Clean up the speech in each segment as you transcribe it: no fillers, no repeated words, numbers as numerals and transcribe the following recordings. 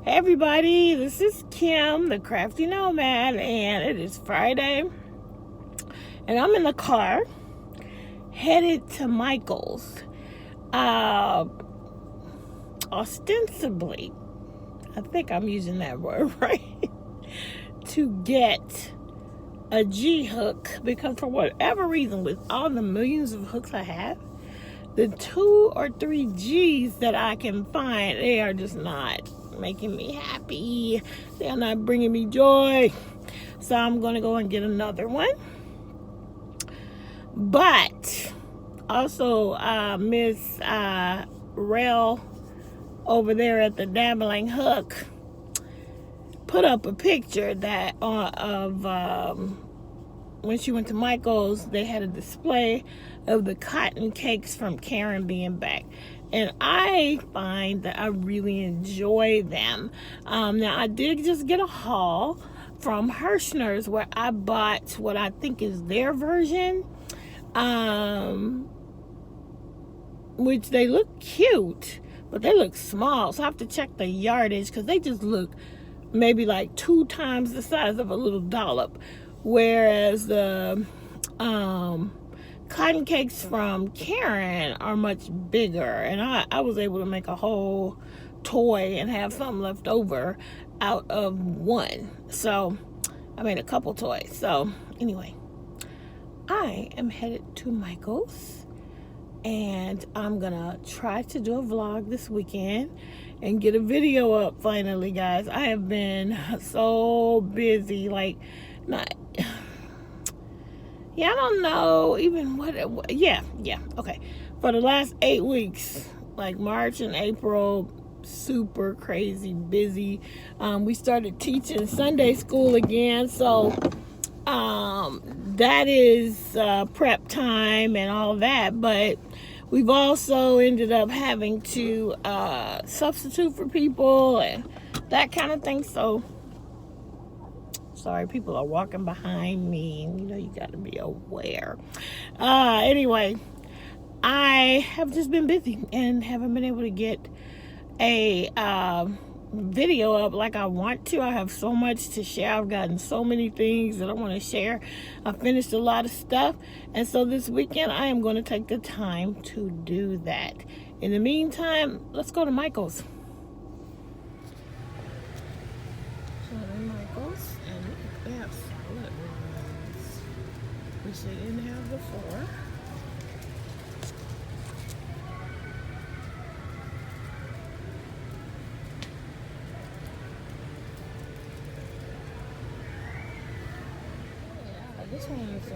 Hey everybody, this is Kim, the Crafty Nomad, and it is Friday, and I'm in the car, headed to Michael's, ostensibly, I think I'm using that word right, to get a G hook, because for whatever reason, with all the millions of hooks I have, the 2 or 3 G's that I can find, they are just not making me happy. They are not bringing me joy. So I'm going to go and get another one. But also Miss Rel over there at the Dabbling Hook put up a picture that of when she went to Michael's, they had a display of the cotton cakes from Karen being back. And I find that I really enjoy them. Now, I did just get a haul from Herrshners where I bought what I think is their version, which they look cute, but they look small. So I have to check the yardage because they just look maybe like 2 times the size of a little dollop. Whereas the cotton cakes from Karen are much bigger, and I was able to make a whole toy and have some left over out of one. So I made a couple toys. So anyway, I am headed to Michael's, and I'm gonna try to do a vlog this weekend and get a video up finally, guys. I have been so busy, like I don't know even what okay. For the last 8 weeks, like March and April, super crazy busy. We started teaching Sunday school again, so that is prep time and all that, but we've also ended up having to substitute for people and that kind of thing. So sorry, people are walking behind me, and you got to be aware. Anyway, I have just been busy and haven't been able to get a video up like I want to. I have so much to share. I've gotten so many things that I want to share. I finished a lot of stuff, and so this weekend I am going to take the time to do that. In the meantime, let's go to Michael's. They have solid ones, which they didn't have before. Yeah, this one is a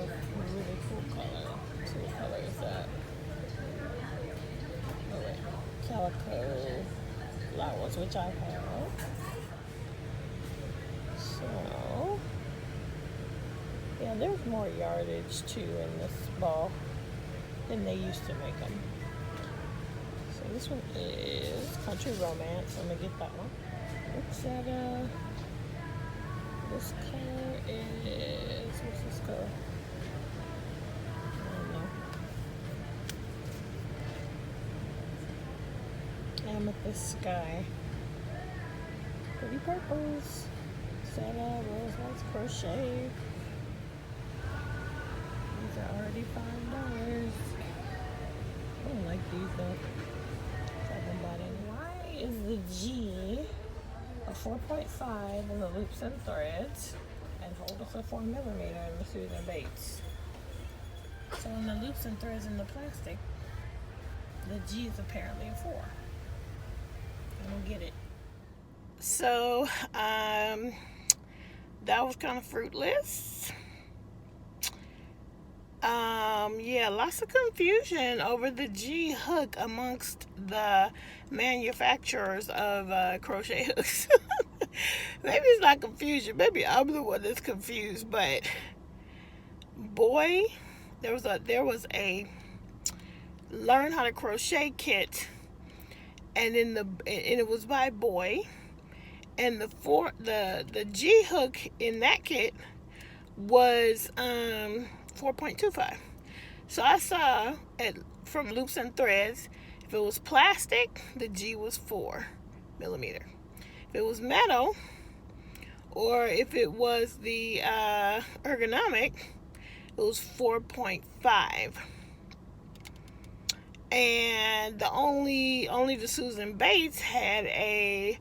really cool color. What color is that? Oh wait, calico flowers, which I have. So yeah, there's more yardage too in this ball than they used to make them. So this one is Country Romance. I'm gonna get that one. Setta. This color is, what's this color? I don't know. Amethyst Sky. Pretty purples. Setta, Rose Lights Crochet. These are already $5. I don't like these though. So I haven't bought any. Why is the G a 4.5 in the loops and threads and hold us a 4mm in the Susan Bates? So in the loops and threads in the plastic, the G is apparently a 4. I don't get it. So, that was kind of fruitless. Yeah, lots of confusion over the G hook amongst the manufacturers of crochet hooks. Maybe it's not confusion. Maybe I'm the one that's confused. But boy, there was a learn how to crochet kit, and it was by Boy. And the G hook in that kit was 4.25. So I saw from Loops and Threads, if it was plastic, the G was 4mm. If it was metal, or if it was the ergonomic, it was 4.5. And the only the Susan Bates had a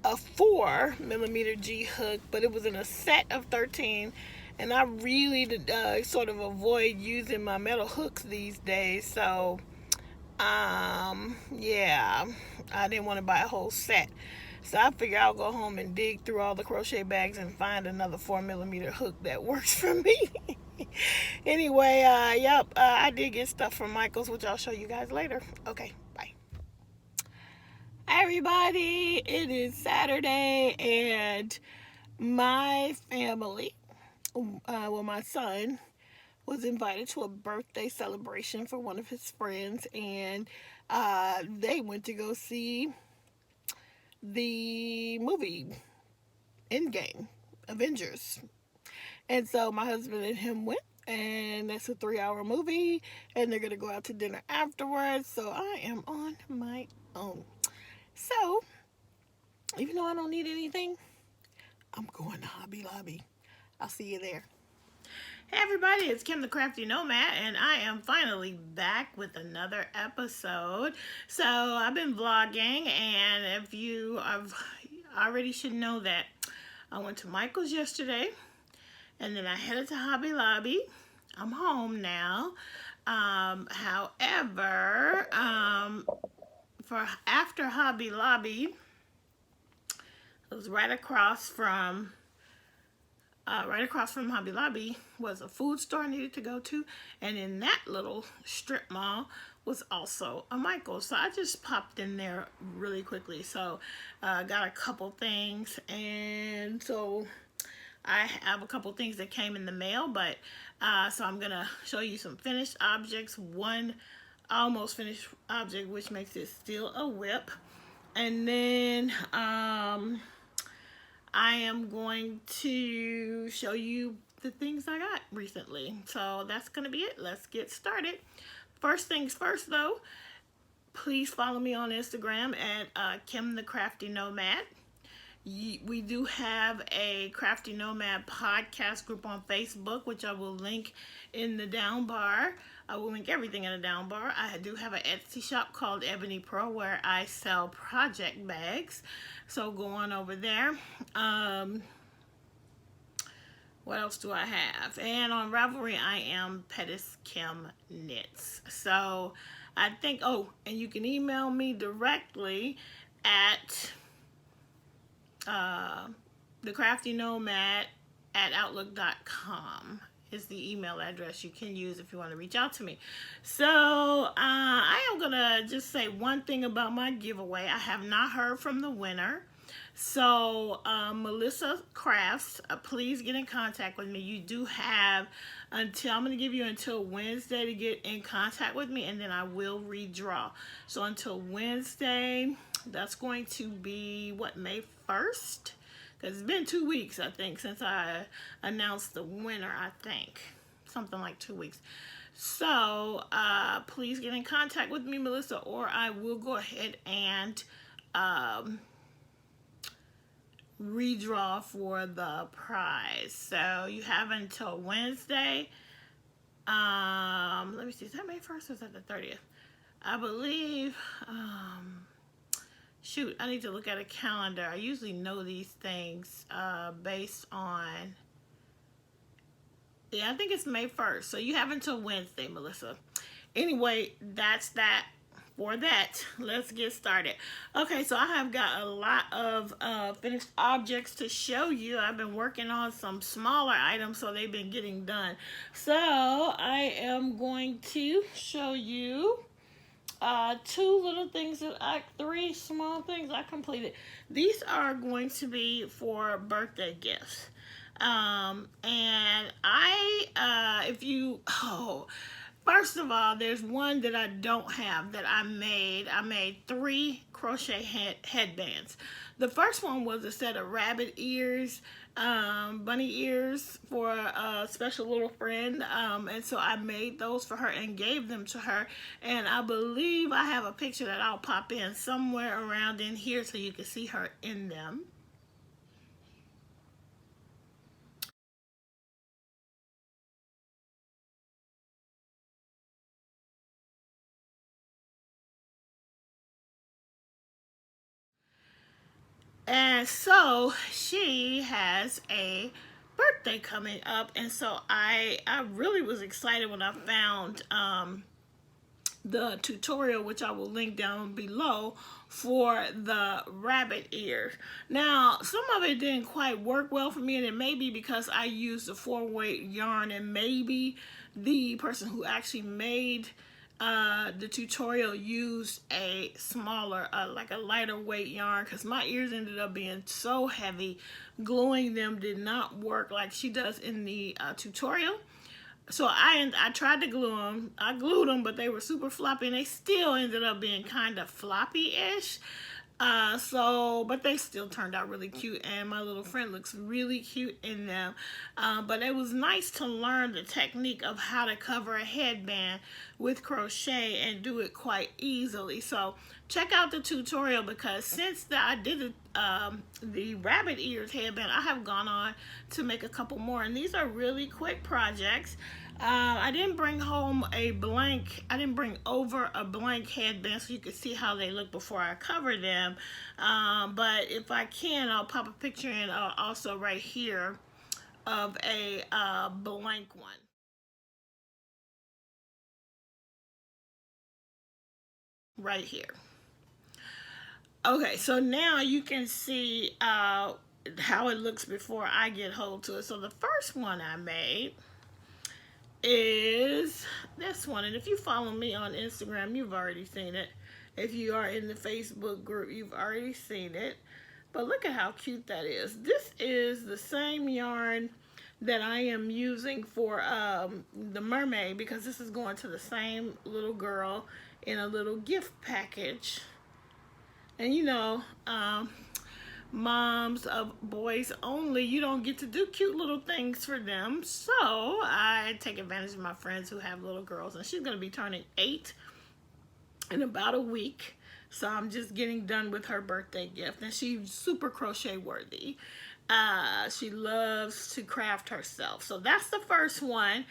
4mm G hook, but it was in a set of 13. And I really sort of avoid using my metal hooks these days, so yeah, I didn't want to buy a whole set. So I figure I'll go home and dig through all the crochet bags and find another 4mm hook that works for me. Anyway, I did get stuff from Michael's, which I'll show you guys later. Okay, bye. Hi everybody, it is Saturday, and my family, my son was invited to a birthday celebration for one of his friends, and they went to go see the movie Endgame, Avengers. And so my husband and him went, and that's a 3-hour movie, and they're going to go out to dinner afterwards, so I am on my own. So, even though I don't need anything, I'm going to Hobby Lobby. I'll see you there. Hey everybody, it's Kim the Crafty Nomad, and I am finally back with another episode. So I've been vlogging, and if you already should know that I went to Michael's yesterday, and then I headed to Hobby Lobby. I'm home now. However, for after Hobby Lobby, it was right across from Hobby Lobby was a food store I needed to go to, and in that little strip mall was also a Michael's. So I just popped in there really quickly. So got a couple things, and so I have a couple things that came in the mail, but so I'm gonna show you some finished objects, one almost finished object, which makes it still a whip, and then I am going to show you the things I got recently. So that's going to be it. Let's get started. First things first, though, please follow me on Instagram at Kim the Crafty Nomad. We do have a Crafty Nomad Podcast group on Facebook, which I will link in the down bar. I will link everything in the down bar. I do have an Etsy shop called Ebony Pro where I sell project bags. So go on over there. What else do I have? And on Ravelry, I am ClassyKim Knits. So I think, and you can email me directly at thecraftynomad@outlook.com is the email address you can use if you want to reach out to me. So I am gonna just say one thing about my giveaway. I have not heard from the winner. So Melissa Crafts, please get in contact with me. You do have I'm going to give you until Wednesday to get in contact with me, and then I will redraw. So until Wednesday, that's going to be, May 1st? Because it's been 2 weeks, I think, since I announced the winner, I think. Something like 2 weeks. So please get in contact with me, Melissa, or I will go ahead and redraw for the prize. So you have until Wednesday. Let me see, is that May 1st or is that the 30th? I believe, shoot, I need to look at a calendar. I usually know these things based on, I think it's May 1st. So you have until Wednesday, Melissa. Anyway, that's that. For that, let's get started. Okay, so I have got a lot of finished objects to show you. I've been working on some smaller items, so they've been getting done. So I am going to show you three small things I completed. These are going to be for birthday gifts. And first of all, there's one that I don't have that I made. I made 3 crochet headbands. The first one was a set of rabbit ears, bunny ears for a special little friend. And so I made those for her and gave them to her. And I believe I have a picture that I'll pop in somewhere around in here so you can see her in them. And so she has a birthday coming up, and so I really was excited when I found the tutorial, which I will link down below, for the rabbit ear. Now, some of it didn't quite work well for me, and it may be because I used a 4-weight yarn, and maybe the person who actually made the tutorial used a smaller, like a lighter weight yarn, because my ears ended up being so heavy. Gluing them did not work like she does in the tutorial. So I tried to glue them. I glued them, but they were super floppy, and they still ended up being kind of floppy-ish. But they still turned out really cute, and my little friend looks really cute in them. But it was nice to learn the technique of how to cover a headband with crochet and do it quite easily. So check out the tutorial, because since I did the rabbit ears headband, I have gone on to make a couple more, and these are really quick projects. I didn't bring over a blank headband so you could see how they look before I cover them. But if I can, I'll pop a picture in also right here of a blank one. Right here. Okay, so now you can see how it looks before I get hold to it. So the first one I made is this one, and if you follow me on Instagram, you've already seen it. If you are in the Facebook group, you've already seen it. But look at how cute that is. This is the same yarn that I am using for the Mermaid, because this is going to the same little girl in a little gift package. And you know, moms of boys only, you don't get to do cute little things for them. So I take advantage of my friends who have little girls, and she's going to be turning 8 in about a week. So I'm just getting done with her birthday gift, and she's super crochet worthy. She loves to craft herself. So that's the first one.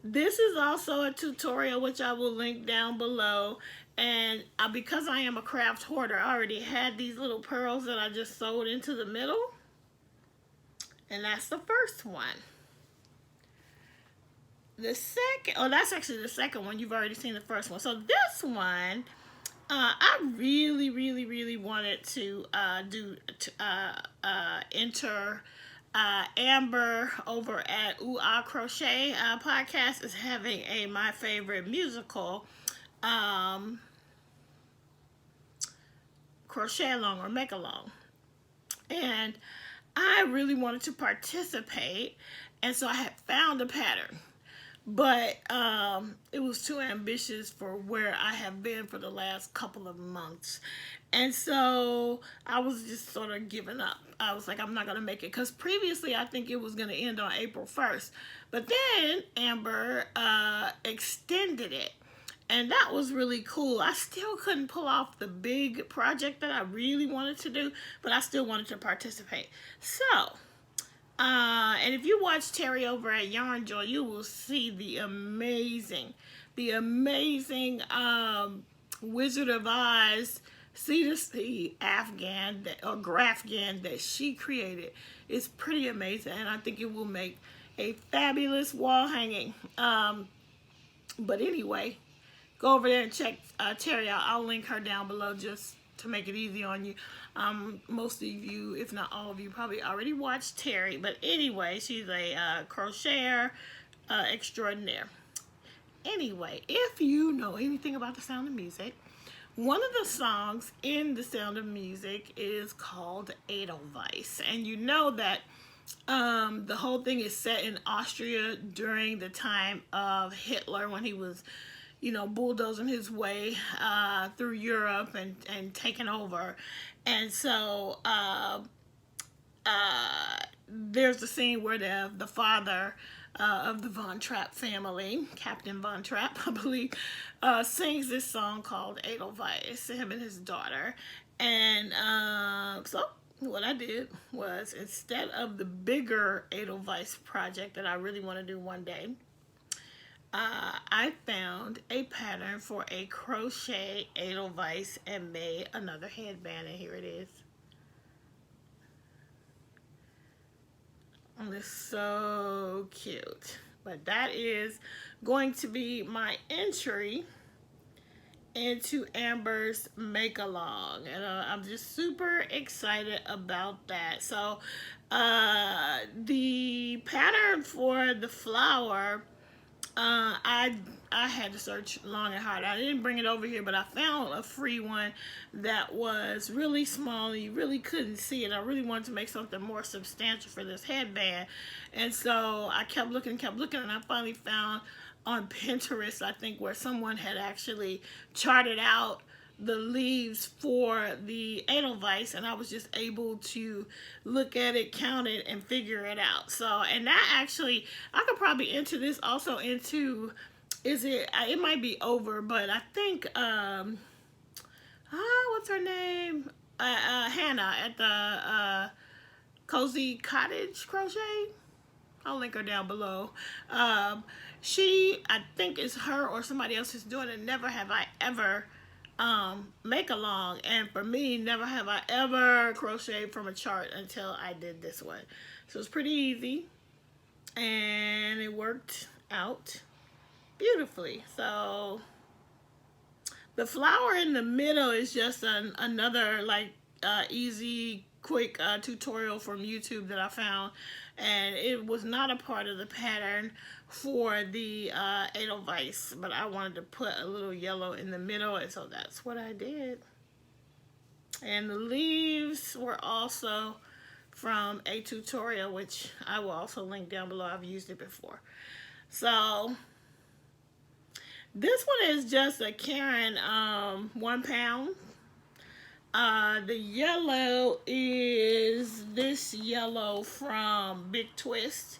This is also a tutorial, which I will link down below. And because I am a craft hoarder, I already had these little pearls that I just sewed into the middle. And that's the first one. The second, oh, that's actually the second one. You've already seen the first one. So this one, I really wanted to enter Amber over at Aah Crochet Podcast is having my favorite musical crochet along or make along, and I really wanted to participate, and so I had found a pattern, but it was too ambitious for where I have been for the last couple of months. And so I was just sort of giving up. I was like, I'm not going to make it. Because previously, I think it was going to end on April 1st. But then Amber extended it. And that was really cool. I still couldn't pull off the big project that I really wanted to do. But I still wanted to participate. So, and if you watch Terry over at Yarnjoy, you will see the amazing Wizard of Oz C2C Afghan or Grafghan that she created. Is pretty amazing, and I think it will make a fabulous wall hanging. But anyway, go over there and check Terry out. I'll link her down below just to make it easy on you. Most of you, if not all of you, probably already watched Terry. But anyway, she's a crocheter extraordinaire. Anyway, if you know anything about The Sound of Music, one of the songs in The Sound of Music is called Edelweiss. And you know that the whole thing is set in Austria during the time of Hitler, when he was bulldozing his way through Europe and taking over. And so there's a scene where the father of the Von Trapp family, Captain Von Trapp, I believe, sings this song called Edelweiss, him and his daughter. And so what I did was, instead of the bigger Edelweiss project that I really want to do one day, I found a pattern for a crochet Edelweiss and made another headband, and here it is. And it's so cute. But that is going to be my entry into Amber's make along, and I'm just super excited about that. So the pattern for the flower, I had to search long and hard. I didn't bring it over here, but I found a free one that was really small. You really couldn't see it. I really wanted to make something more substantial for this headband, and so I kept looking, and I finally found on Pinterest, I think, where someone had actually charted out the leaves for the Edelweiss, and I was just able to look at it, count it, and figure it out. So, and that actually, I could probably enter this also into, it might be over, but I think, what's her name? Hannah at the Cozy Cottage Crochet. I'll link her down below. She, I think it's her or somebody else is doing it. Never have I ever make along, and for me, never have I ever crocheted from a chart until I did this one. So it's pretty easy, and it worked out beautifully. So the flower in the middle is just another easy quick tutorial from YouTube that I found, and it was not a part of the pattern for the Edelweiss, but I wanted to put a little yellow in the middle, and so that's what I did. And the leaves were also from a tutorial, which I will also link down below. I've used it before. So this one is just a Karen 1 pound. The yellow is this yellow from Big Twist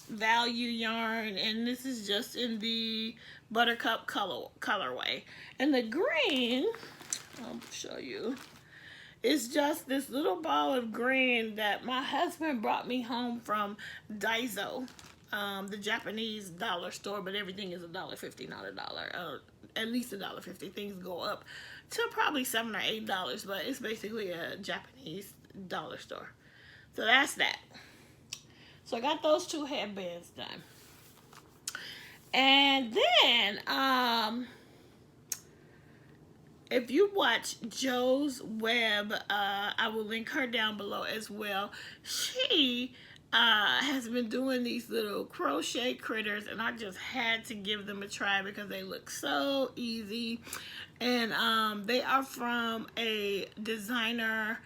value yarn, and this is just in the buttercup colorway. And the green, I'll show you, it's just this little ball of green that my husband brought me home from Daiso, the Japanese dollar store, but everything is $1.50, not $1, at least $1.50. Things go up to probably $7 or $8, but it's basically a Japanese dollar store. So that's that. So I got those 2 headbands done. And then, if you watch Joe's Web, I will link her down below as well. She has been doing these little crochet critters, and I just had to give them a try because they look so easy. And they are from a designer,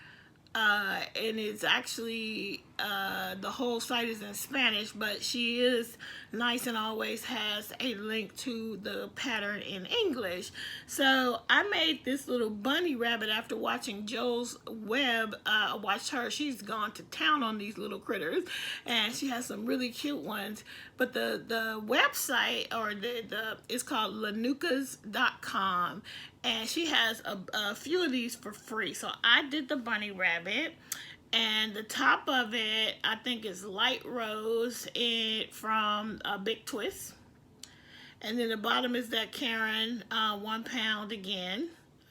and it's actually the whole site is in Spanish, but she is nice and always has a link to the pattern in English. So I made this little bunny rabbit after watching Joe's Web. I watched her. She's gone to town on these little critters, and she has some really cute ones. But the website, or it's called lanucas.com, and she has a few of these for free. So I did the bunny rabbit, and the top of it, I think, is light rose from Big Twist. And then the bottom is that Karen 1 pound again.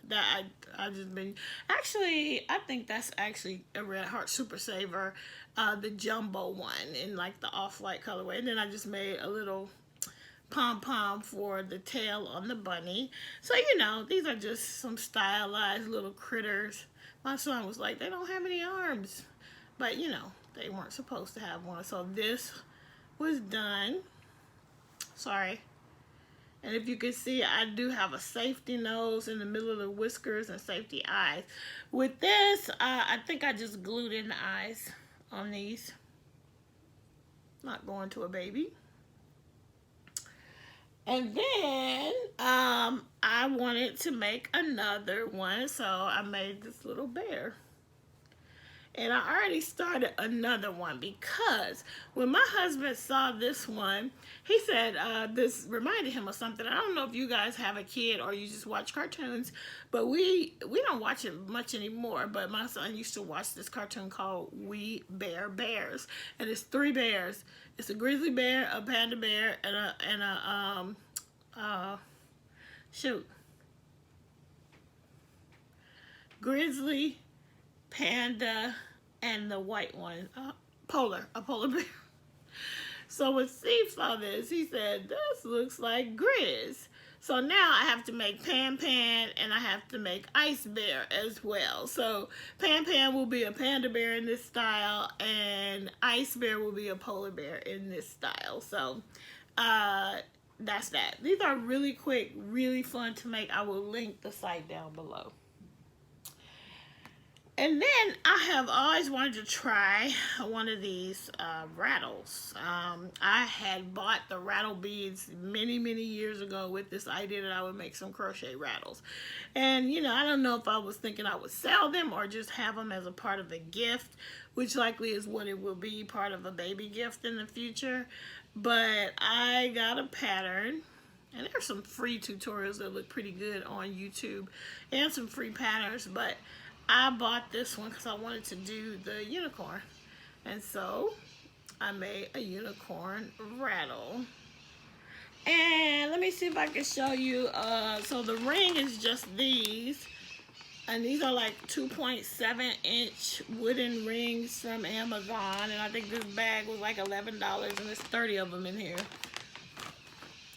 That I've just been, actually, I think that's actually a Red Heart Super Saver, the jumbo one in like the off-white colorway. And then I just made a little pom-pom for the tail on the bunny. So, these are just some stylized little critters. My son was like, they don't have any arms. But, they weren't supposed to have one. So this was done. Sorry. And if you can see, I do have a safety nose in the middle of the whiskers and safety eyes. With this, I think I just glued in the eyes on these. Not going to a baby. And then I wanted to make another one, so I made this little bear. And I already started another one because when my husband saw this one, he said this reminded him of something. I don't know if you guys have a kid or you just watch cartoons, but we don't watch it much anymore. But my son used to watch this cartoon called We Bear Bears, and it's 3 bears. It's a grizzly bear, a panda bear, and a grizzly, panda, and the white one, a polar bear. So when Steve saw this, he said, this looks like Grizz. So now I have to make Pan and I have to make Ice Bear as well. So Pan will be a panda bear in this style and Ice Bear will be a polar bear in this style. So that's that. These are really quick, really fun to make. I will link the site down below. And then I have always wanted to try one of these rattles. I had bought the rattle beads many years ago with this idea that I would make some crochet rattles. And, you know, I don't know if I was thinking I would sell them or just have them as a part of a gift, which likely is what it will be, part of a baby gift in the future. But I got a pattern. And there's some free tutorials that look pretty good on YouTube and some free patterns, but I bought this one because I wanted to do the unicorn. And so I made a unicorn rattle. And let me see if I can show you. So the ring is just these. And these are like 2.7-inch wooden rings from Amazon. And I think this bag was like $11 and there's 30 of them in here.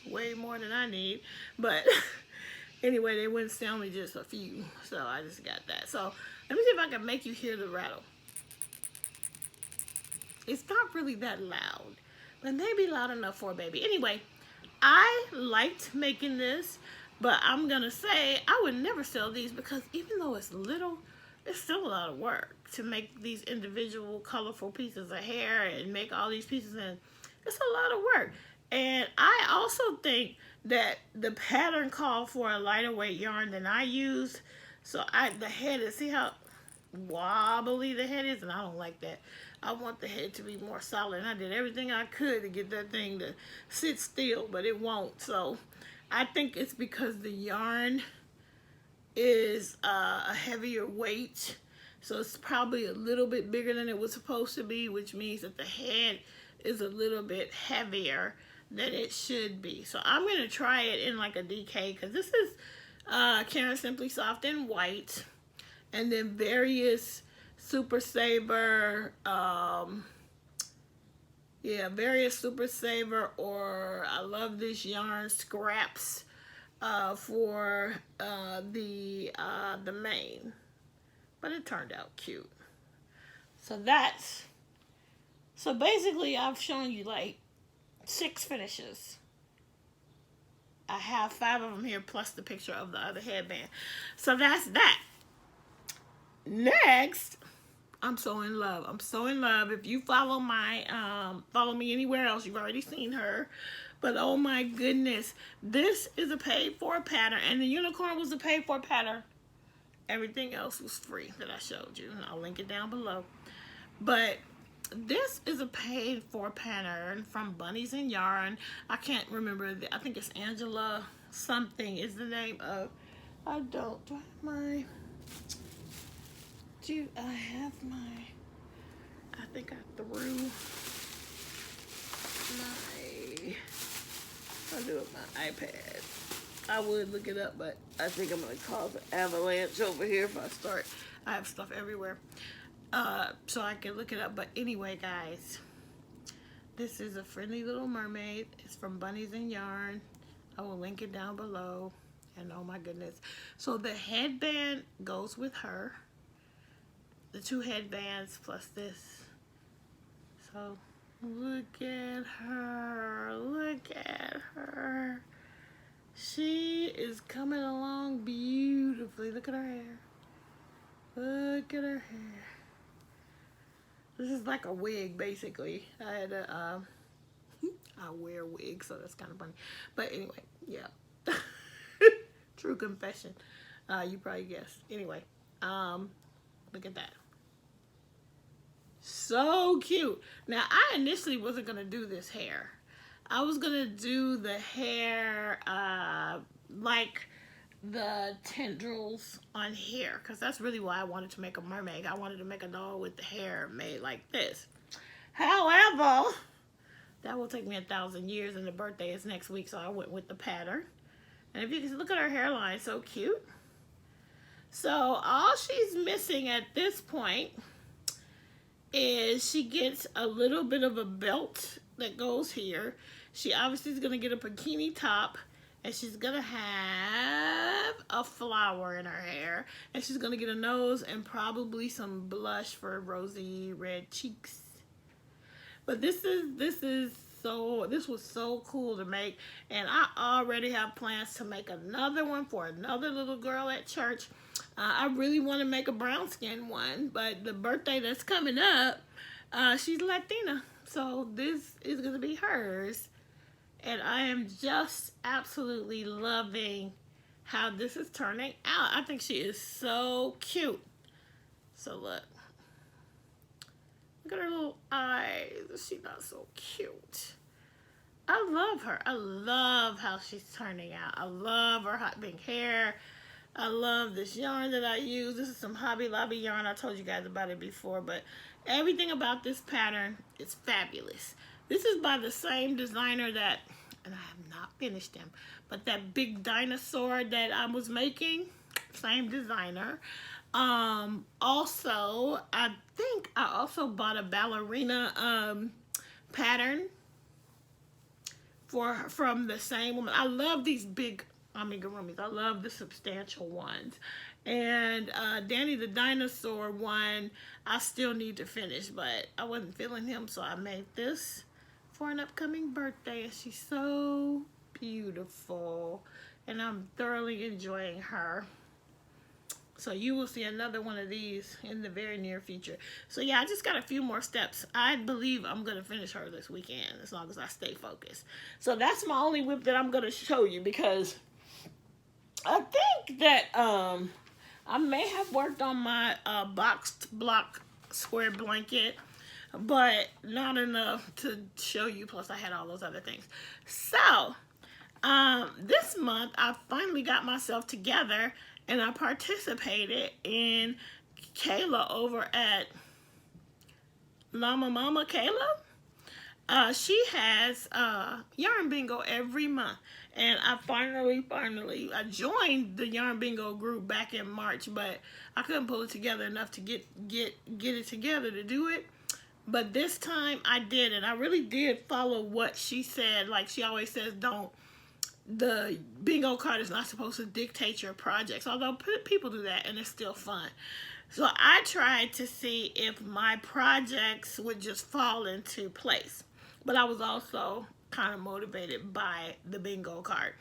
Way more than I need. But anyway, they wouldn't sell me just a few, so I just got that. So let me see if I can make you hear the rattle. It's not really that loud, but maybe loud enough for a baby. Anyway, I liked making this, but I'm gonna say I would never sell these because even though it's little, it's still a lot of work to make these individual colorful pieces of hair and make all these pieces, and it's a lot of work. And I also think that the pattern called for a lighter weight yarn than I use. So the head is, see how wobbly the head is? And I don't like that. I want the head to be more solid. And I did everything I could to get that thing to sit still, but it won't. So I think it's because the yarn is a heavier weight. So it's probably a little bit bigger than it was supposed to be, which means that the head is a little bit heavier than it should be. So I'm going to try it in like a DK because this is Karen Simply Soft in white. And then various Super Saver, various Super Saver, or I love this yarn scraps for the mane. But it turned out cute. So basically I've shown you like 6 finishes. I have 5 of them here plus the picture of the other headband. So that's that. Next, I'm so in love. I'm so in love. If you follow follow me anywhere else, you've already seen her. But oh my goodness, this is a paid for pattern, and the unicorn was a paid for pattern. Everything else was free that I showed you, and I'll link it down below. But this is a paid for pattern from Bunnies and Yarn. I can't remember. I think it's Angela something is the name of. I think I threw I'll do it with my iPad. I would look it up, but I think I'm going to cause an avalanche over here if I start. I have stuff everywhere. So I can look it up. But anyway, guys, this is a friendly little mermaid. It's from Bunnies and Yarn. I will link it down below. And oh my goodness. So the headband goes with her. The 2 headbands plus this. So look at her. Look at her. She is coming along beautifully. Look at her hair. Look at her hair. This is like a wig, basically. I I wear wigs, so that's kind of funny. But anyway, yeah. True confession. You probably guessed. Anyway, look at that. So cute. Now, I initially wasn't going to do this hair. I was going to do the hair like the tendrils on here, because that's really why I wanted to make a mermaid. I wanted to make a doll with the hair made like this. However, that will take me 1,000 years, and the birthday is next week, so I went with the pattern. And if you can look at her hairline, so cute. So all she's missing at this point is she gets a little bit of a belt that goes here. She obviously is going to get a bikini top, and she's going to have a flower in her hair, and she's going to get a nose and probably some blush for rosy red cheeks. But this was so cool to make, and I already have plans to make another one for another little girl at church. I really want to make a brown skin one, but the birthday that's coming up, she's Latina, so this is going to be hers. And I am just absolutely loving how this is turning out. I think she is so cute. So look. Look at her little eyes. She's not so cute. I love her. I love how she's turning out. I love her hot pink hair. I love this yarn that I use. This is some Hobby Lobby yarn. I told you guys about it before, but everything about this pattern is fabulous. This is by the same designer that, and I have not finished them, but that big dinosaur that I was making, same designer. Also, I think I also bought a ballerina pattern from the same woman. I love these big amigurumis. I love the substantial ones. And Danny the dinosaur one, I still need to finish, but I wasn't feeling him, so I made this for an upcoming birthday. And she's so beautiful, and I'm thoroughly enjoying her. So you will see another one of these in the very near future. So yeah, I just got a few more steps. I believe I'm going to finish her this weekend as long as I stay focused. So that's my only whip that I'm going to show you, because I think that I may have worked on my boxed block square blanket, but not enough to show you. Plus I had all those other things. So this month I finally got myself together, and I participated in Kayla over at Llama Mama Kayla. She has yarn bingo every month, and I finally I joined the yarn bingo group back in March, but I couldn't pull it together enough to get it together to do it. But this time I did, and I really did follow what she said. Like she always says, the bingo card is not supposed to dictate your projects, although people do that and it's still fun. So I tried to see if my projects would just fall into place, but I was also kind of motivated by the bingo card.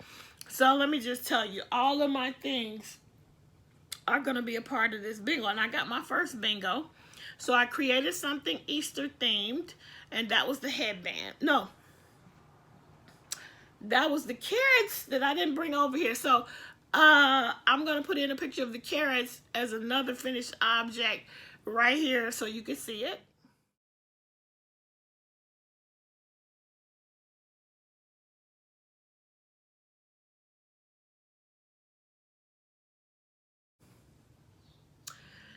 So let me just tell you, all of my things are going to be a part of this bingo, and I got my first bingo. So I created something Easter themed, and that was the headband. No, that was the carrots that I didn't bring over here. So I'm going to put in a picture of the carrots as another finished object right here so you can see it.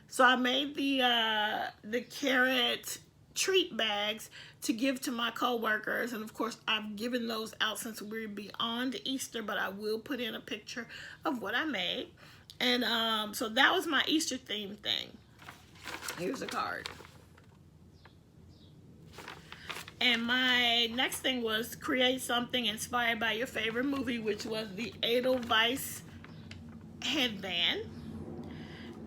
So I made the carrot treat bags to give to my co-workers, and of course I've given those out since we're beyond Easter, but I will put in a picture of what I made. And so that was my Easter theme thing. Here's a card. And my next thing was create something inspired by your favorite movie, which was the Edelweiss headband.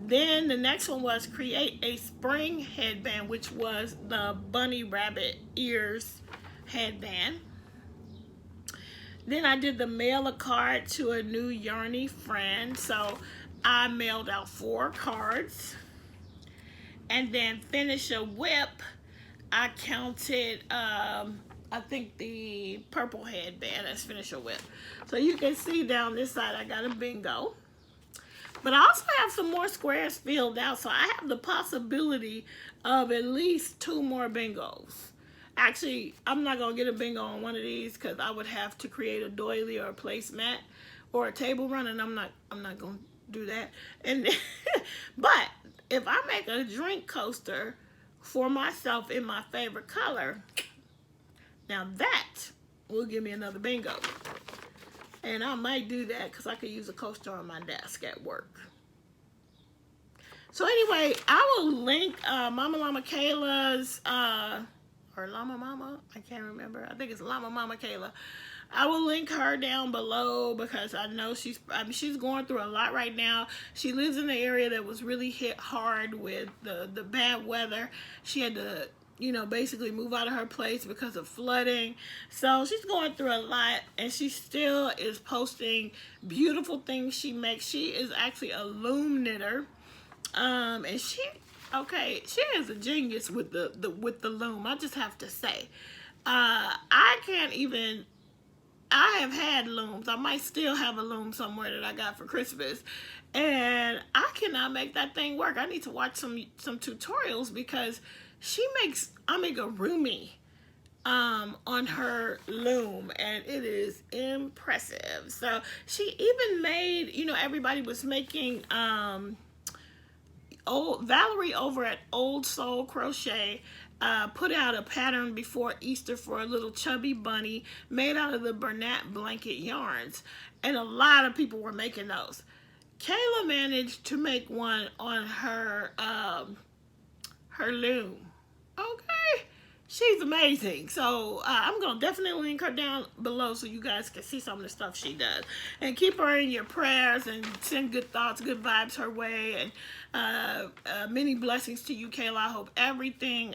Then the next one was create a spring headband, which was the bunny rabbit ears headband. Then I did the mail a card to a new yarny friend. So I mailed out 4 cards. And then finish a whip. I counted I think the purple headband as finisher with. So you can see down this side I got a bingo. But I also have some more squares filled out, so I have the possibility of at least 2 more bingos. Actually, I'm not going to get a bingo on one of these because I would have to create a doily or a placemat or a table run, and I'm not going to do that. And but if I make a drink coaster for myself in my favorite color, now that will give me another bingo. And I might do that because I could use a coaster on my desk at work. So anyway, I will link Mama Llama Kayla's, or Llama Mama, I can't remember. I think it's Llama Mama Kayla. I will link her down below because I know she's going through a lot right now. She lives in an area that was really hit hard with the bad weather. She had to, you know, basically move out of her place because of flooding. So she's going through a lot, and she still is posting beautiful things she makes. She is actually a loom knitter, and she is a genius with the loom. I just have to say, I have had looms. I might still have a loom somewhere that I got for Christmas, and I cannot make that thing work. I need to watch some tutorials because she makes amigurumi on her loom, and it is impressive. So she even made, you know, everybody was making Valerie over at Old Soul Crochet put out a pattern before Easter for a little chubby bunny made out of the Bernat blanket yarns, and a lot of people were making those. Kayla managed to make one on her her loom. Okay, she's amazing. So I'm gonna definitely link her down below so you guys can see some of the stuff she does, and keep her in your prayers and send good thoughts, good vibes her way, and many blessings to you, Kayla. I hope everything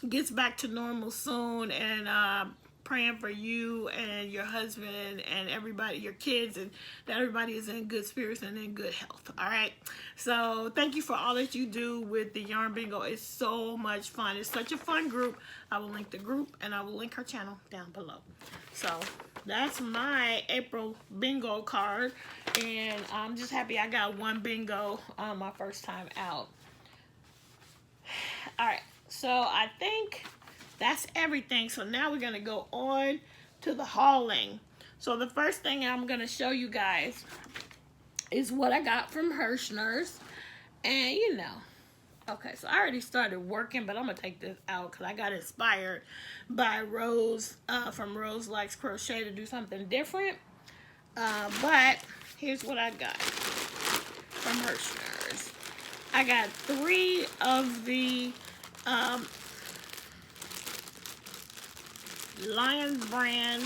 gets back to normal soon, and praying for you and your husband and everybody, your kids, and that everybody is in good spirits and in good health. All right, so thank you for all that you do with the yarn bingo. It's so much fun. It's such a fun group. I will link the group, and I will link her channel down below. So that's my April bingo card, and I'm just happy I got one bingo on my first time out. All right, so I think that's everything. So now we're going to go on to the hauling. So the first thing I'm going to show you guys is what I got from Herrshners. And you know, okay, so I already started working, but I'm going to take this out because I got inspired by Rose from Rose Likes Crochet to do something different. But here's what I got from Herrshners. I got 3 of the Lions brand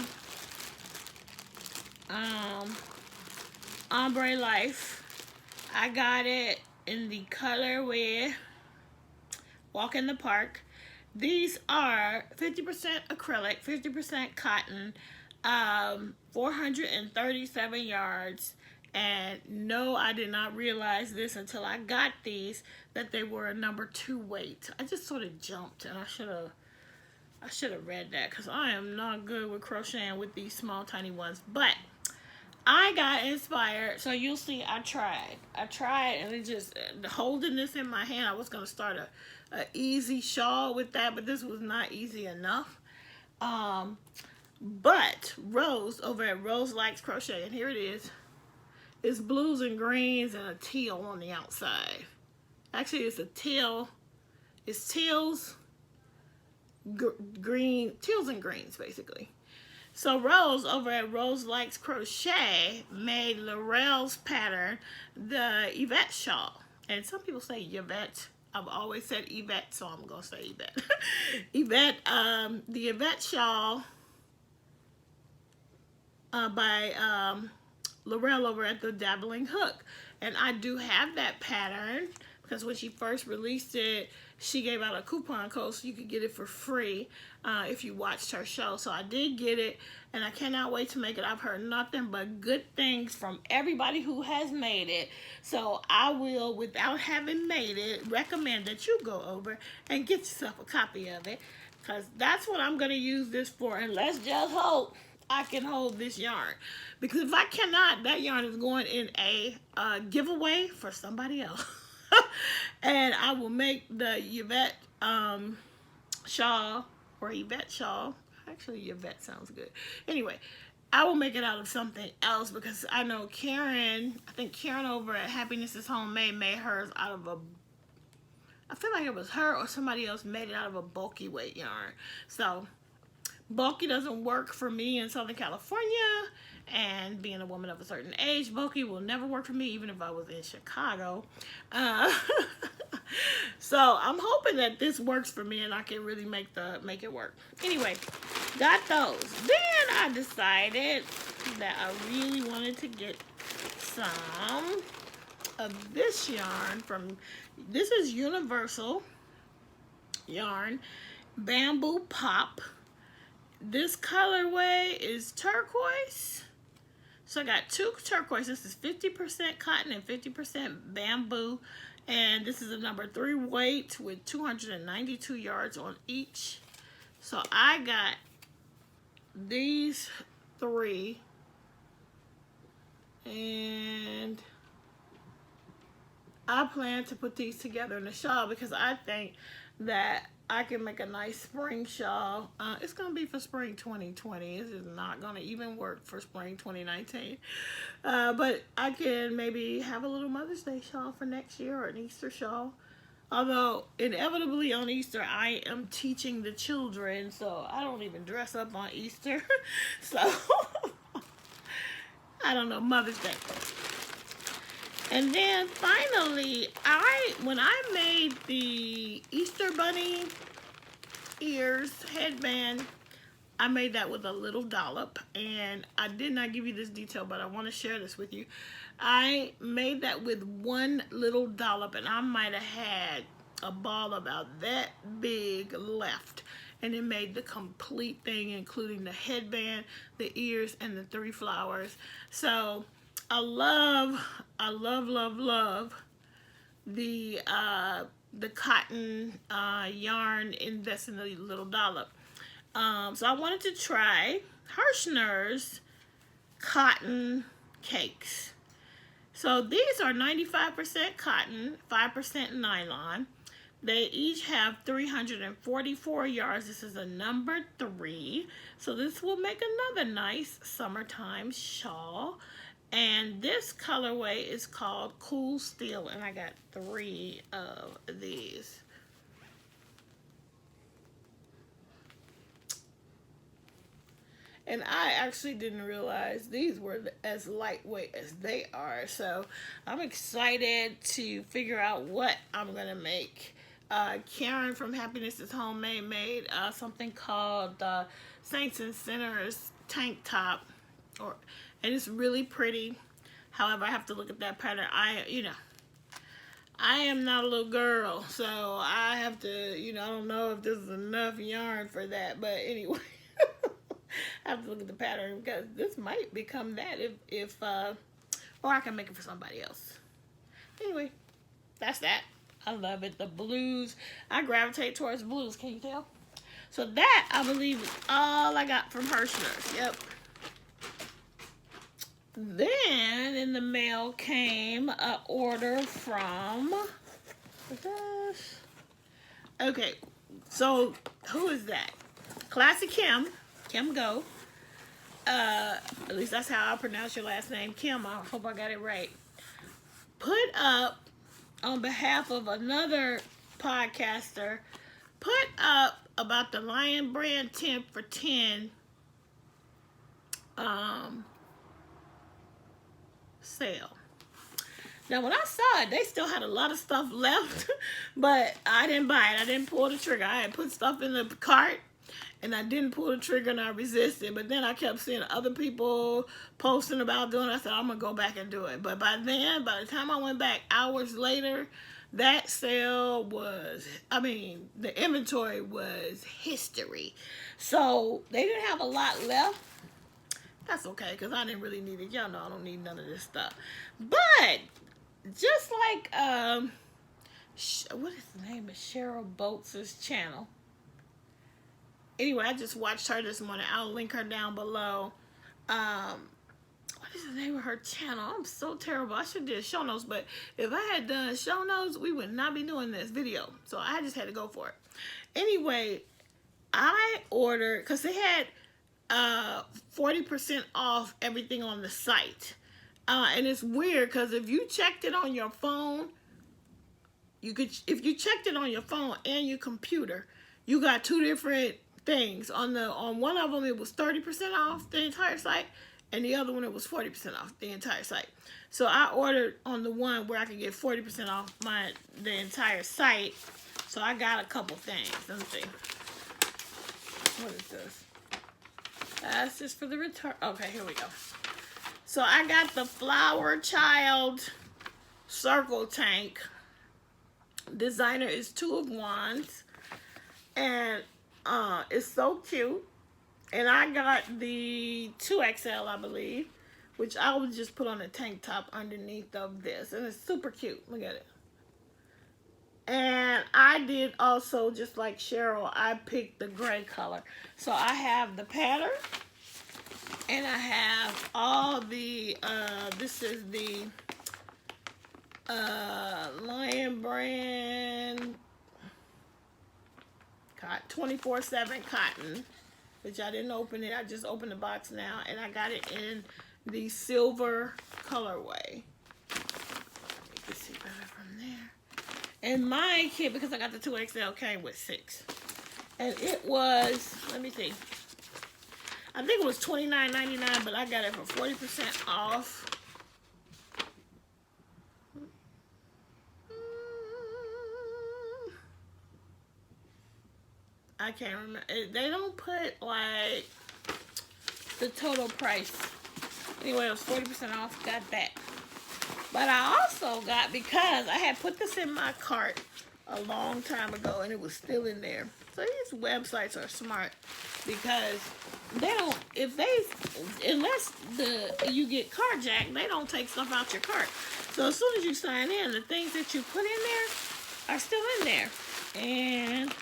Ombre Life. I got it in the colorway Walk in the Park. These are 50% acrylic, 50% cotton, 437 yards. And no, I did not realize this until I got these, that they were a number 2 weight. I just sort of jumped, and I should have read that because I am not good with crocheting with these small tiny ones. But I got inspired, so you'll see I tried, and it just, holding this in my hand, I was going to start a easy shawl with that, but this was not easy enough. But Rose over at Rose Likes Crochet, and here it is. It's blues and greens and a teal on the outside. Actually, it's a teal. It's teals, green, teals and greens, basically. So Rose over at Rose Likes Crochet made Laurel's pattern, the Yvette shawl. And some people say Yvette. I've always said Yvette, so I'm going to say Yvette. Yvette, the Yvette shawl by Laurel over at the Dabbling Hook. And I do have that pattern because when she first released it, she gave out a coupon code so you could get it for free if you watched her show. So I did get it, and I cannot wait to make it. I've heard nothing but good things from everybody who has made it. So I will, without having made it, recommend that you go over and get yourself a copy of it. because that's what I'm going to use this for. And let's just hope I can hold this yarn. Because if I cannot, that yarn is going in a giveaway for somebody else. And I will make the Yvette shawl, or Yvette shawl. Actually, Yvette sounds good. Anyway, I will make it out of something else, because I know Karen, I think Karen over at Happiness is Homemade made hers out of a, I feel like it was her or somebody else made it out of a bulky weight yarn. So bulky doesn't work for me in Southern California, and being a woman of a certain age, bulky will never work for me, even if I was in Chicago. So I'm hoping that this works for me and I can really make it work. Anyway, got those. Then I decided that I really wanted to get some of this yarn from, this is Universal yarn, Bamboo Pop. This colorway is turquoise. So I got two turquoise. This is 50% cotton and 50% bamboo. And this is a number 3 weight with 292 yards on each. So I got these 3. And I plan to put these together in a shawl, because I think that I can make a nice spring shawl. It's going to be for spring 2020. This is not going to even work for spring 2019. But I can maybe have a little Mother's Day shawl for next year, or an Easter shawl. Although, inevitably on Easter, I am teaching the children, so I don't even dress up on Easter. So, I don't know, Mother's Day. And then finally, when I made the Easter Bunny ears headband, I made that with a little dollop. And I did not give you this detail, but I want to share this with you. I made that with one little dollop, and I might have had a ball about that big left. And it made the complete thing, including the headband, the ears, and the 3 flowers. So I love the cotton yarn that's in the little dollop. So I wanted to try Herrshners cotton cakes. So these are 95% cotton, 5% nylon. They each have 344 yards. This is a number 3. So this will make another nice summertime shawl. And this colorway is called Cool Steel, and I got 3 of these. And I actually didn't realize these were as lightweight as they are. So I'm excited to figure out what I'm going to make. Karen from Happiness is Homemade made something called Saints and Sinners tank top. And it's really pretty. However, I have to look at that pattern. I am not a little girl, so I have to, I don't know if this is enough yarn for that. But anyway, I have to look at the pattern, because this might become that or I can make it for somebody else. Anyway, that's that. I love it. The blues. I gravitate towards blues. Can you tell? So that, I believe, is all I got from Herrshners. Yep. Then in the mail came an order from, okay, so who is that? ClassyKim Gough. At least that's how I pronounce your last name, Kim. I hope I got it right. Put up, on behalf of another podcaster, put up about the Lion Brand 10 for 10 sale. Now when I saw it, they still had a lot of stuff left, but I didn't buy it. I didn't pull the trigger. I had put stuff in the cart, and I didn't pull the trigger, and I resisted. But then I kept seeing other people posting about doing it. I said, I'm going to go back and do it. But by the time I went back hours later, that sale was, the inventory was history. So they didn't have a lot left. That's okay, because I didn't really need it. Y'all know I don't need none of this stuff. But just like, what is the name of Cheryl Boltz's channel? Anyway, I just watched her this morning. I'll link her down below. What is the name of her channel? I'm so terrible. I should do show notes, but if I had done show notes, we would not be doing this video. So I just had to go for it. Anyway, I ordered, because they had 40% off everything on the site. And it's weird, because if you checked it on your phone, if you checked it on your phone and your computer, you got two different things. On one of them, it was 30% off the entire site, and the other one, it was 40% off the entire site. So I ordered on the one where I could get 40% off the entire site. So I got a couple things. Let me see. What is this? That's just for the return. Okay, here we go. So I got the Flower Child Circle Tank. Designer is 2 of Wands. And it's so cute. And I got the 2XL, I believe, which I would just put on a tank top underneath of this. And it's super cute. Look at it. And I did also, just like Cheryl, I picked the gray color. So I have the pattern. And I have all the, this is the Lion Brand 24/7 cotton, which I didn't open it. I just opened the box now, and I got it in the silver colorway. You can see better from there. And my kit, because I got the 2XL, came with 6. And it was, let me see, I think it was $29.99, but I got it for 40% off. I can't remember. They don't put, like, the total price. Anyway, it was 40% off. Got that. But I also got, because I had put this in my cart a long time ago, and it was still in there. So these websites are smart, because they don't, unless you get carjacked, they don't take stuff out your cart. So as soon as you sign in, the things that you put in there are still in there. And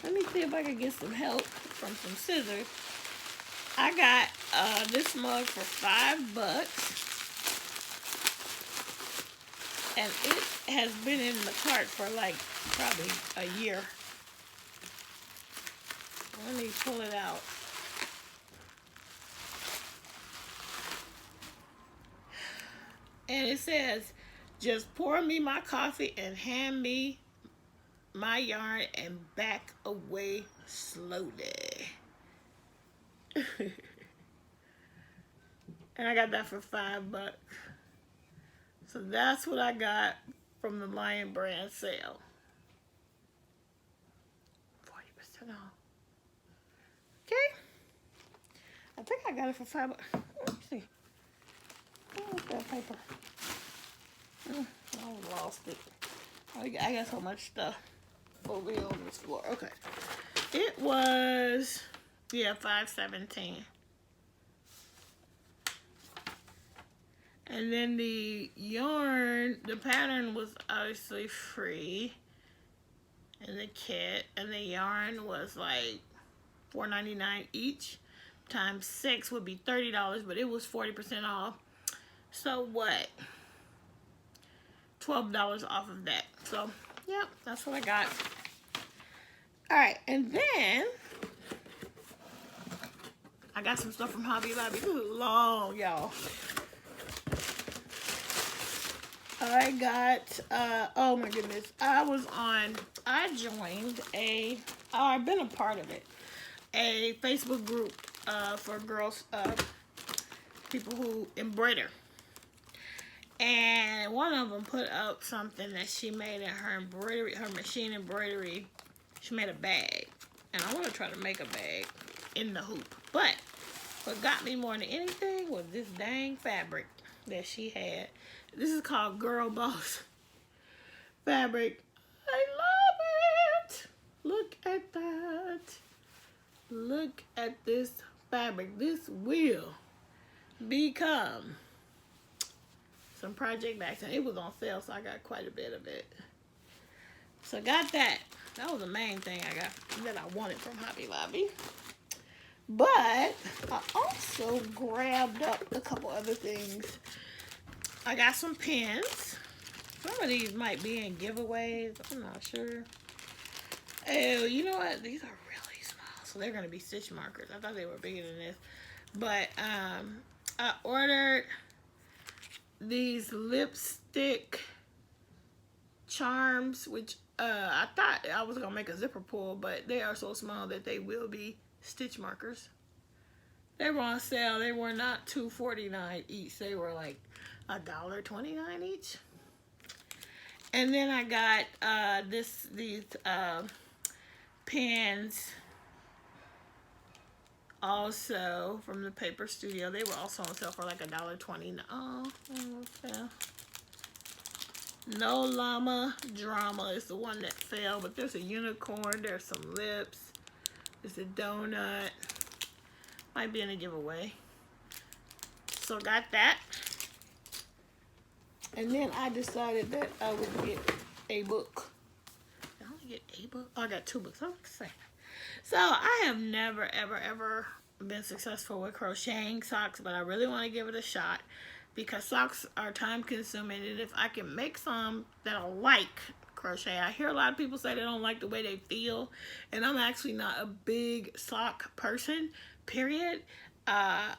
let me see if I can get some help from some scissors. I got this mug for $5. And it has been in the cart for like probably a year. Let me pull it out. And it says, just pour me my coffee and hand me my yarn and back away slowly. And I got that for $5. So that's what I got from the Lion Brand sale. 40% off. Okay. I think I got it for $5. Let me see. Where's that paper? I lost it. I got so much stuff over here on this floor. Okay. It was, yeah, $5.17. And then the yarn, the pattern was obviously free in the kit. And the yarn was like $4.99 each. Times 6 would be $30, but it was 40% off. So what? $12 off of that. So, yeah, that's what I got. Alright, and then I got some stuff from Hobby Lobby. This is long, y'all. I got, oh my goodness, I joined I've been a part of it, a Facebook group for girls, people who embroider. And one of them put up something that she made in her machine embroidery. She made a bag. And I want to try to make a bag in the hoop. But what got me more than anything was this dang fabric that she had. This is called Girl Boss fabric. I love it. Look at that. Look at this fabric. This will become some project bags. And it was on sale, so I got quite a bit of it. So I got that. That was the main thing I got that I wanted from Hobby Lobby. But I also grabbed up a couple other things. I got some pins. Some of these might be in giveaways. I'm not sure. Oh, you know what? These are really small, so they're going to be stitch markers. I thought they were bigger than this. But I ordered these lipstick charms, which I thought I was going to make a zipper pull, but they are so small that they will be stitch markers. They were on sale. They were not $2.49 each. They were like $1.29 each. And then I got these pins also from the Paper Studio. They were also on sale for like $1.29. Oh, okay. No Llama Drama is the one that fell, but there's a unicorn, there's some lips, there's a donut. Might be in a giveaway. So got that. And then I decided that I would get a book. I only get a book? Oh, I got 2 books. I'm excited. So I have never, ever, ever been successful with crocheting socks, but I really want to give it a shot because socks are time consuming. And if I can make some that I like crochet, I hear a lot of people say they don't like the way they feel. And I'm actually not a big sock person, period. I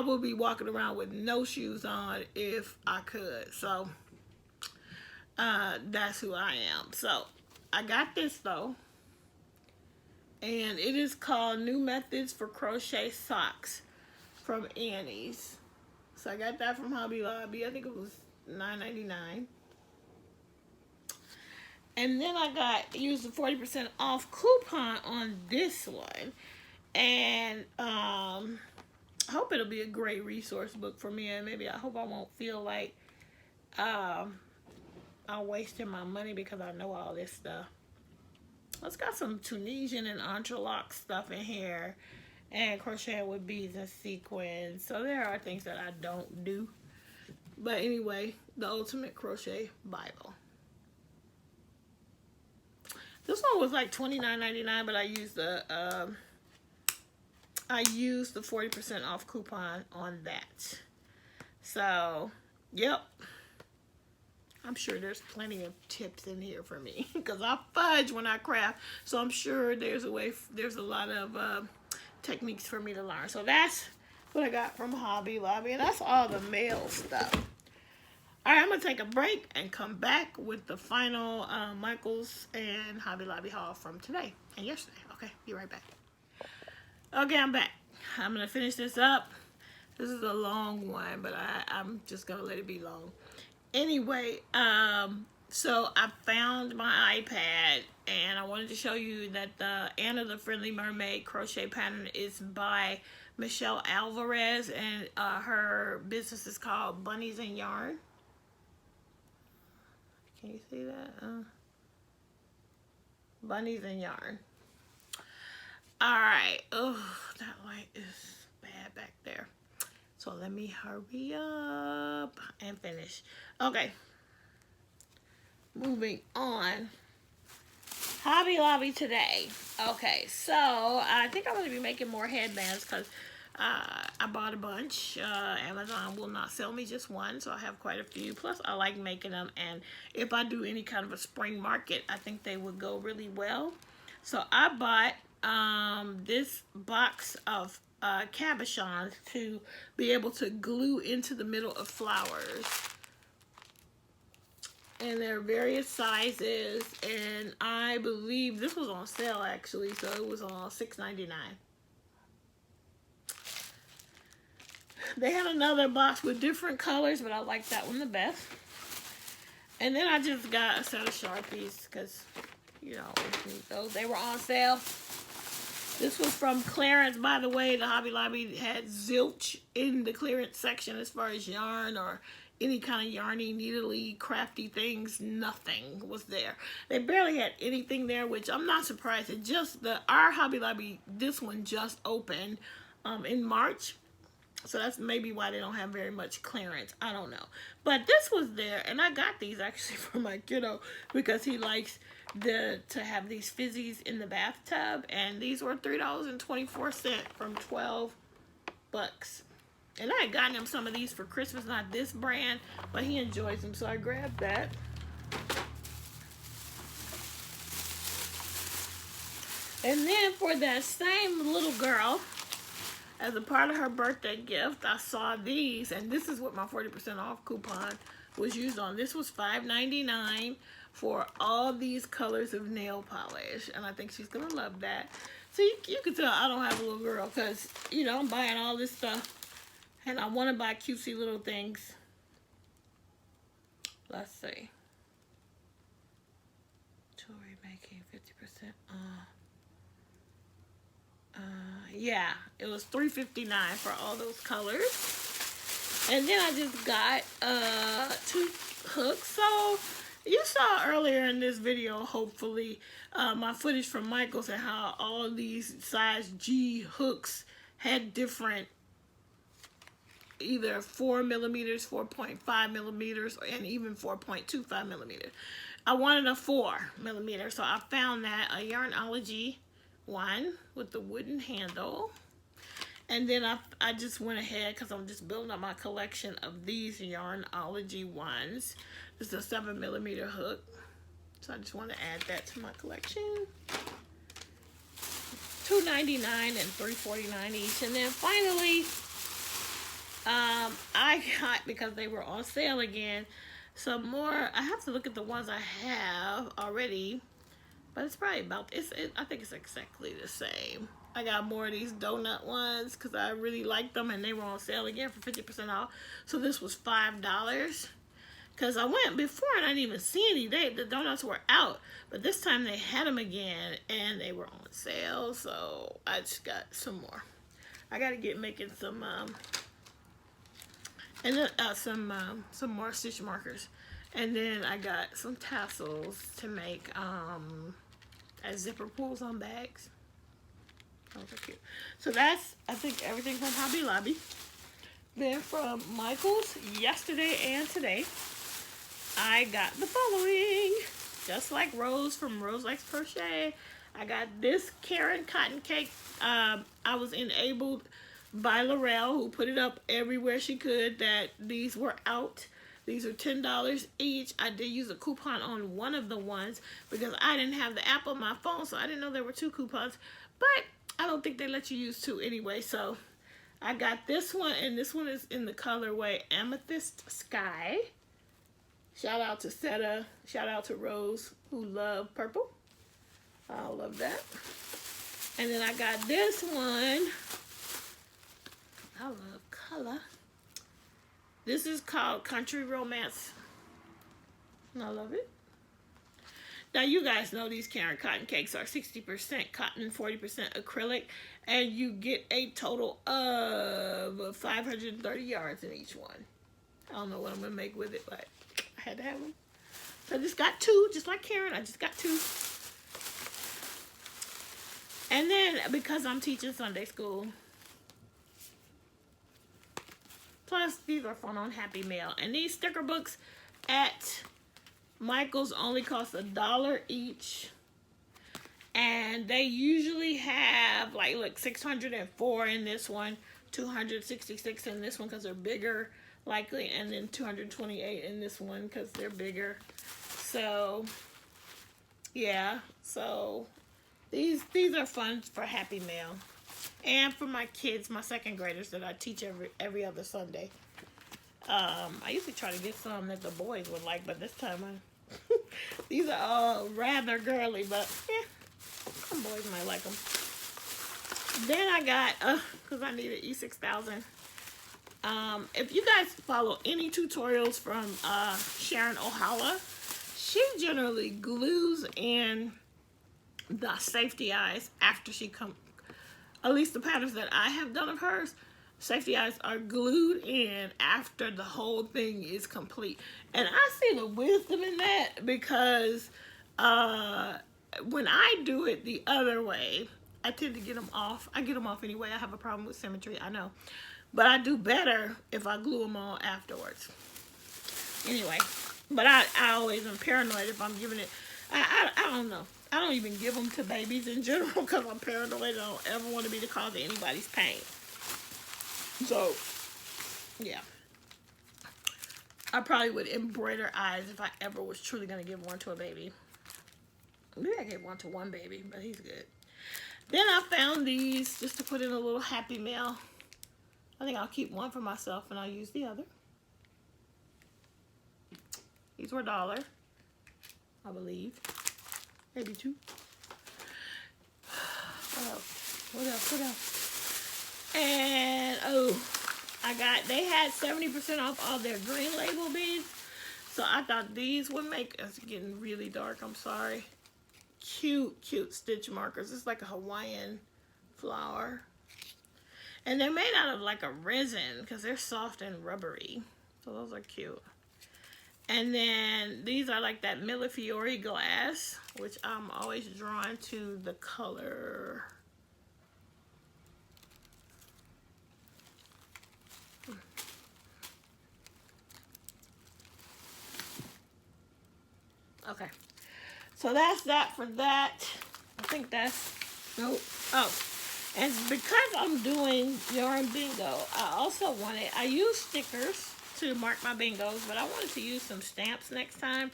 will be walking around with no shoes on if I could. So that's who I am. So I got this though, and it is called New Methods for Crochet Socks from Annie's. So I got that from Hobby Lobby. I think it was $9.99. And then I used the 40% off coupon on this one. And I hope it'll be a great resource book for me. And maybe I hope I won't feel like I'm wasting my money because I know all this stuff. It's got some Tunisian and entrelac stuff in here. And crochet with beads and sequins. So there are things that I don't do. But anyway, the Ultimate Crochet Bible. This one was like $29.99, but I used the 40% off coupon on that. So, yep. I'm sure there's plenty of tips in here for me because I fudge when I craft. So I'm sure there's a lot of techniques for me to learn. So that's what I got from Hobby Lobby, and that's all the mail stuff. All right, I'm going to take a break and come back with the final Michaels and Hobby Lobby haul from today and yesterday. Okay, be right back. Okay, I'm back. I'm going to finish this up. This is a long one, but I'm just going to let it be long. Anyway, so I found my iPad, and I wanted to show you that the Anna the Friendly Mermaid crochet pattern is by Michelle Alvarez, and her business is called Bunnies and Yarn. Can you see that? Bunnies and Yarn. Alright. Oh, that light is bad back there. So let me hurry up and finish. Okay. Moving on. Hobby Lobby today. Okay, so I think I'm going to be making more headbands because I bought a bunch. Amazon will not sell me just one, so I have quite a few. Plus, I like making them, and if I do any kind of a spring market, I think they would go really well. So I bought this box of cabochons to be able to glue into the middle of flowers. And there are various sizes, and I believe this was on sale actually, so it was on $6.99. They had another box with different colors, but I like that one the best. And then I just got a set of Sharpies because, you know, they were on sale. This was from clearance. By the way, the Hobby Lobby had zilch in the clearance section as far as yarn or any kind of yarny, needly, crafty things. Nothing was there. They barely had anything there, which I'm not surprised. Our Hobby Lobby, this one just opened in March. So that's maybe why they don't have very much clearance. I don't know. But this was there, and I got these actually for my kiddo because he likes to have these fizzies in the bathtub, and these were $3.24 from 12 bucks. And I had gotten him some of these for Christmas, not this brand, but he enjoys them, so I grabbed that. And then for that same little girl, as a part of her birthday gift, I saw these, and this is what my 40% off coupon was used on. This was $5.99 for all these colors of nail polish, and I think she's going to love that. So you can tell I don't have a little girl because, you know, I'm buying all this stuff, and I want to buy cutesy little things. Let's see. Jewelry making 50% off. Yeah, it was $3.59 for all those colors. And then I just got 2 hooks. So you saw earlier in this video, hopefully, my footage from Michael's and how all these size G hooks had different, either 4 millimeters, 4.5 millimeters, and even 4.25 millimeters. I wanted a 4 millimeter, so I found that a Yarnology one with the wooden handle. And then I just went ahead because I'm just building up my collection of these Yarnology ones. This is a 7 millimeter hook, so I just want to add that to my collection. $2.99 and $3.49 each. And then finally, I got, because they were on sale again, some more. I have to look at the ones I have already, but it's probably about, I think it's exactly the same. I got more of these donut ones because I really liked them, and they were on sale again for 50% off. So this was $5. Because I went before and I didn't even see any. The donuts were out, but this time they had them again, and they were on sale. So I just got some more. I got to get making some, and then some more stitch markers. And then I got some tassels to make as zipper pulls on bags. Those are cute. So that's, I think, everything from Hobby Lobby. Then from Michael's yesterday and today, I got the following. Just like Rose from Rose Likes Crochet, I got this Karen cotton cake. I was enabled by Laurel, who put it up everywhere she could, that these were out. These are $10 each. I did use a coupon on one of the ones because I didn't have the app on my phone, so I didn't know there were 2 coupons. But I don't think they let you use 2 anyway, so I got this one, and this one is in the colorway Amethyst Sky. Shout out to Setta. Shout out to Rose, who love purple. I love that. And then I got this one. I love color. This is called Country Romance. I love it. Now, you guys know these Karen cotton cakes are 60% cotton, 40% acrylic, and you get a total of 530 yards in each one. I don't know what I'm going to make with it, but I had to have them. So I just got 2, just like Karen. I just got 2. And then, because I'm teaching Sunday school, plus these are fun on Happy Mail. And these sticker books at Michael's only cost $1 each, and they usually have like 604 in this one, 266 in this one because they're bigger likely, and then 228 in this one because they're bigger. So yeah, so these are fun for Happy Mail and for my kids, my 2nd graders that I teach every other Sunday. I usually try to get some that the boys would like, but this time these are all rather girly, but yeah, some boys might like them. Then I got, because I needed E6000. If you guys follow any tutorials from Sharon Ohala, she generally glues in the safety eyes after she comes. At least the patterns that I have done of hers, safety eyes are glued in after the whole thing is complete. And I see the wisdom in that because when I do it the other way, I tend to get them off. I get them off anyway. I have a problem with symmetry, I know. But I do better if I glue them all afterwards. Anyway, but I always am paranoid if I'm giving it. I don't know. I don't even give them to babies in general because I'm paranoid. I don't ever want to be the cause of anybody's pain. So, yeah. I probably would embroider eyes if I ever was truly going to give one to a baby. Maybe I gave one to one baby, but he's good. Then I found these just to put in a little Happy Mail. I think I'll keep one for myself and I'll use the other. These were $1, I believe. Maybe $2. What else? What else? What else? And, oh, they had 70% off all their green label beads. So I thought these would make, it's getting really dark, I'm sorry. Cute, cute stitch markers. It's like a Hawaiian flower. And they're made out of like a resin because they're soft and rubbery. So those are cute. And then these are like that Millefiori glass, which I'm always drawn to the color. Okay. So that's that for that. I think that's, nope. Oh, and because I'm doing yarn bingo, I use stickers to mark my bingos, but I wanted to use some stamps next time.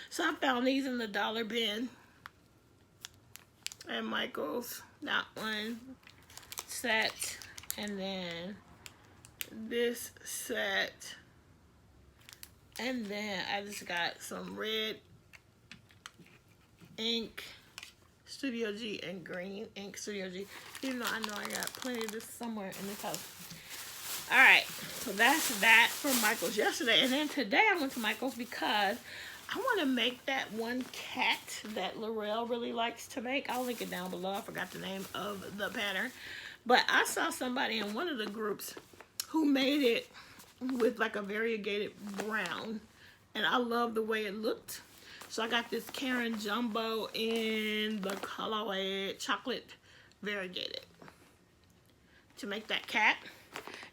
So I found these in the dollar bin. And Michael's, that one set, and then this set. And then I just got some red ink, Studio G, and green ink, Studio G. Even though I know I got plenty of this somewhere in this house. Alright, so that's that for Michael's yesterday. And then today I went to Michael's because I want to make that one cat that Laurel really likes to make. I'll link it down below. I forgot the name of the pattern. But I saw somebody in one of the groups who made it with like a variegated brown. And I love the way it looked. So I got this Karen Jumbo in the colorway chocolate variegated to make that cat.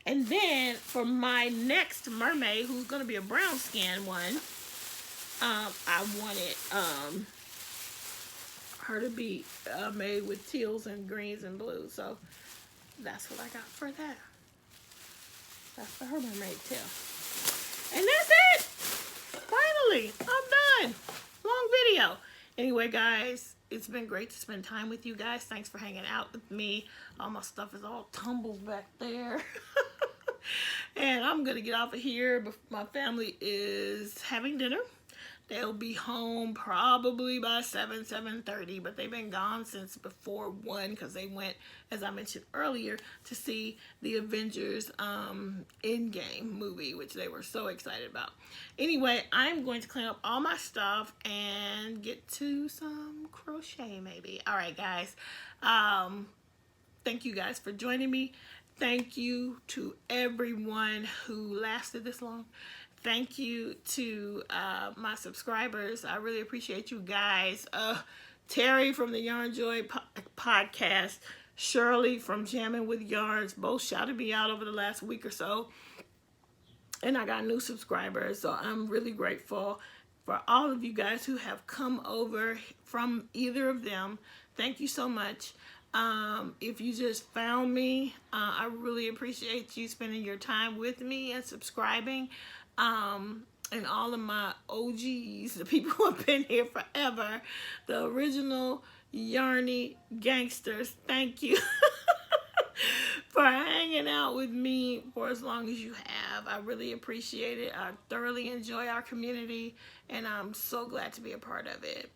And then for my next mermaid, who's going to be a brown skin one, I wanted her to be made with teals and greens and blues. So that's what I got for that. That's for her mermaid tail. And that's it. Finally, I'm done. Long video. Anyway, guys, it's been great to spend time with you guys. Thanks for hanging out with me. All my stuff is all tumbled back there. And I'm going to get off of here. But my family is having dinner. They'll be home probably by 7:30, but they've been gone since before 1 because they went, as I mentioned earlier, to see the Avengers Endgame movie, which they were so excited about. Anyway, I'm going to clean up all my stuff and get to some crochet maybe. All right, guys. Thank you guys for joining me. Thank you to everyone who lasted this long. Thank you to my subscribers. I really appreciate you guys. Terry from the Yarnjoy Podcast, Shirley from Jammin with Yarns, both shouted me out over the last week or so. And I got new subscribers, so I'm really grateful for all of you guys who have come over from either of them. Thank you so much. If you just found me, I really appreciate you spending your time with me and subscribing. And all of my OGs, the people who have been here forever, the original Yarny gangsters, thank you for hanging out with me for as long as you have. I really appreciate it. I thoroughly enjoy our community, and I'm so glad to be a part of it.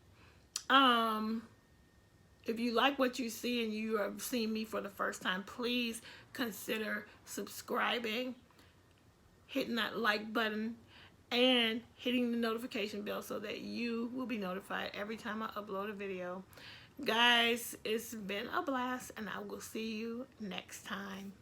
If you like what you see and you have seen me for the first time, please consider subscribing, hitting that like button, and hitting the notification bell so that you will be notified every time I upload a video. Guys, it's been a blast, and I will see you next time.